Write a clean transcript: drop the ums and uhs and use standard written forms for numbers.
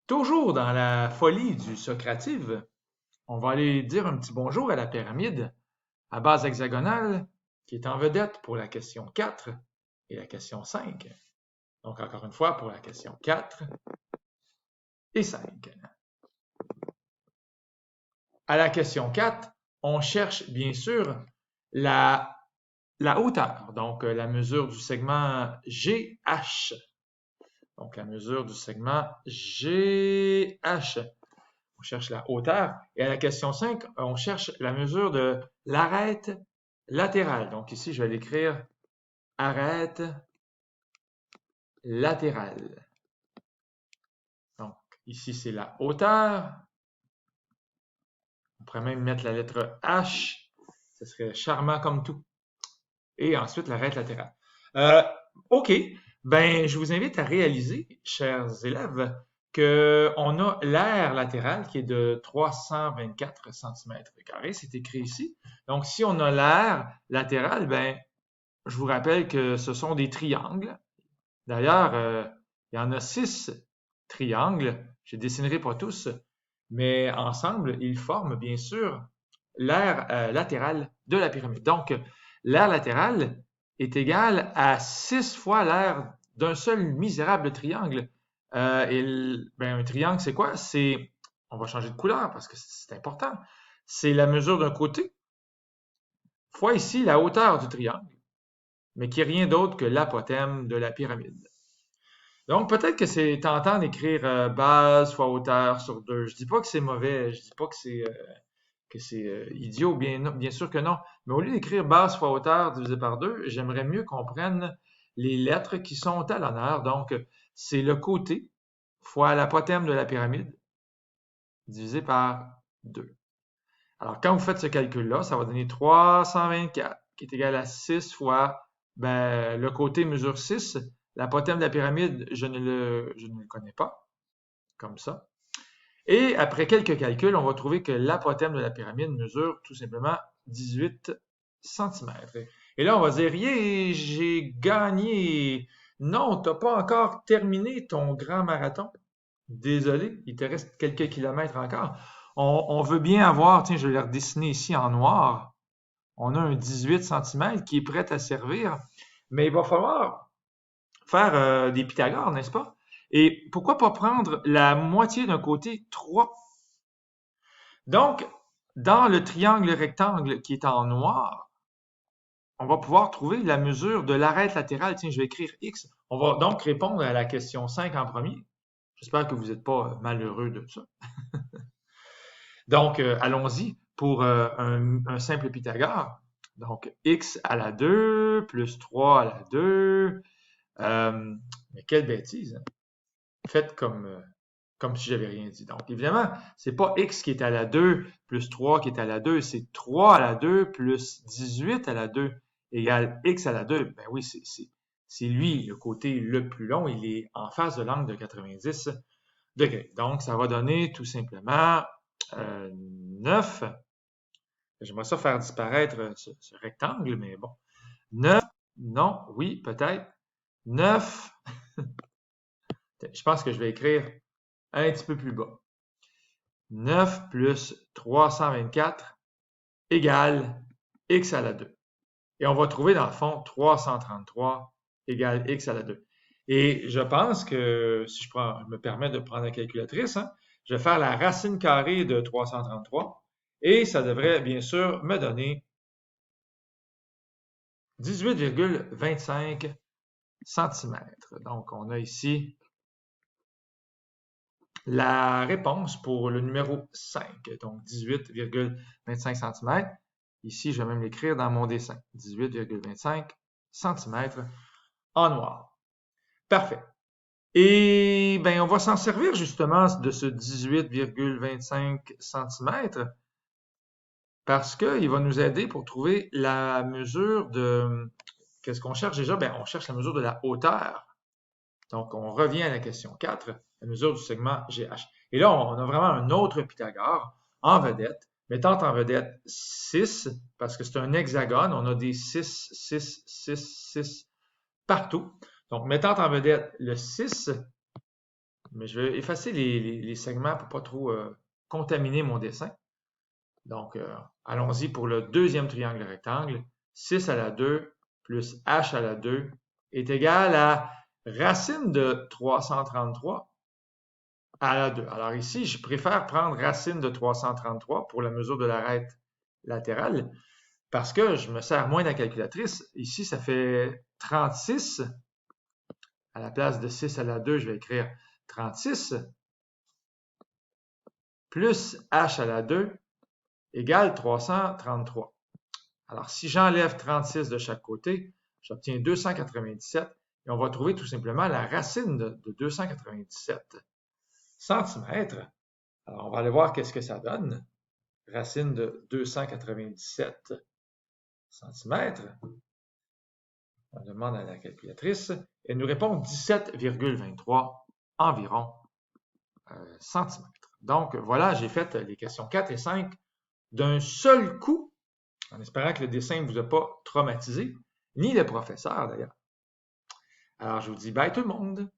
Toujours dans la folie du Socrative, on va aller dire un petit bonjour à la pyramide à base hexagonale qui est en vedette pour la question 4 et la question 5. Donc encore une fois pour la question 4 et 5. À la question 4, on cherche bien sûr la, la hauteur, donc la mesure du segment GH. Donc la mesure du segment GH. On cherche la hauteur. Et à la question 5, on cherche la mesure de l'arête latérale. Donc ici, je vais l'écrire arête latérale. Donc ici, c'est la hauteur. On pourrait même mettre la lettre H. Ce serait charmant comme tout. Et ensuite, l'arête latérale. Euh, OK. Ben, je vous invite à réaliser, chers élèves, qu'on a l'aire latérale qui est de 324 cm². C'est écrit ici. Donc, si on a l'aire latérale, ben, je vous rappelle que ce sont des triangles. D'ailleurs, il y en a 6 triangles. Je ne dessinerai pas tous, mais ensemble, ils forment bien sûr l'aire latérale de la pyramide. Donc, l'aire latérale est égale à 6 fois l'aire d'un seul misérable triangle. Un triangle, c'est quoi? On va changer de couleur parce que c'est important. C'est la mesure d'un côté fois ici la hauteur du triangle, mais qui est rien d'autre que l'apothème de la pyramide. Donc, peut-être que c'est tentant d'écrire base fois hauteur sur 2. Je dis pas que c'est mauvais, je dis pas que c'est idiot, bien sûr que non. Mais au lieu d'écrire base fois hauteur divisé par 2, j'aimerais mieux qu'on prenne les lettres qui sont à l'honneur. Donc, c'est le côté fois l'apothème de la pyramide divisé par 2. Alors, quand vous faites ce calcul-là, ça va donner 324, qui est égal à 6 fois, le côté mesure 6. L'apothème de la pyramide, je ne le connais pas, comme ça. Et après quelques calculs, on va trouver que l'apothème de la pyramide mesure tout simplement 18 cm. Et là, on va dire, yeah, j'ai gagné. Non, tu n'as pas encore terminé ton grand marathon. Désolé, il te reste quelques kilomètres encore. On veut bien avoir, tiens, je vais le redessiner ici en noir. On a un 18 cm qui est prêt à servir, mais il va falloir faire des Pythagoras, n'est-ce pas? Et pourquoi pas prendre la moitié d'un côté 3? Donc, dans le triangle rectangle qui est en noir, on va pouvoir trouver la mesure de l'arête latérale. Tiens, je vais écrire X. On va donc répondre à la question 5 en premier. J'espère que vous n'êtes pas malheureux de ça. Donc, allons-y pour un simple Pythagore. Donc, x à la 2 plus 3 à la 2. Mais quelle bêtise, hein? Faites comme si j'avais rien dit. Donc, évidemment, c'est pas x qui est à la 2 plus 3 qui est à la 2, c'est 3 à la 2 plus 18 à la 2 égale x à la 2. Ben oui, c'est lui, le côté le plus long, il est en face de l'angle de 90 degrés. Donc, ça va donner tout simplement 9. J'aimerais ça faire disparaître ce rectangle, mais bon. 9, non, oui, peut-être. 9, je pense que je vais écrire un petit peu plus bas. 9 plus 324 égale x à la 2. Et on va trouver dans le fond 333 égale x à la 2. Et je pense que si je me permets de prendre la calculatrice, hein, je vais faire la racine carrée de 333 et ça devrait bien sûr me donner 18,25 cm. Donc, on a ici la réponse pour le numéro 5, donc 18,25 cm. Ici, je vais même l'écrire dans mon dessin, 18,25 cm en noir. Parfait. Et ben, on va s'en servir justement de ce 18,25 cm parce qu'il va nous aider pour trouver la mesure de... Qu'est-ce qu'on cherche déjà? Ben, on cherche la mesure de la hauteur. Donc, on revient à la question 4, la mesure du segment GH. Et là, on a vraiment un autre Pythagore en vedette, mettant en vedette 6, parce que c'est un hexagone, on a des 6, 6, 6, 6 partout. Donc, mettant en vedette le 6, mais je vais effacer les segments pour pas trop contaminer mon dessin. Donc, allons-y pour le deuxième triangle rectangle. 6 à la 2 plus h à la 2 est égal à racine de 333 à la 2. Alors ici, je préfère prendre racine de 333 pour la mesure de l'arête latérale parce que je me sers moins de la calculatrice. Ici, ça fait 36. À la place de 6 à la 2, je vais écrire 36 plus h à la 2 égale 333. Alors, si j'enlève 36 de chaque côté, j'obtiens 297 et on va trouver tout simplement la racine de 297 centimètres. Alors, on va aller voir qu'est-ce que ça donne. Racine de 297 centimètres. On demande à la calculatrice. Elle nous répond 17,23 environ centimètres. Donc, voilà, j'ai fait les questions 4 et 5 d'un seul coup, en espérant que le dessin ne vous a pas traumatisé, ni le professeur d'ailleurs. Alors, je vous dis bye tout le monde!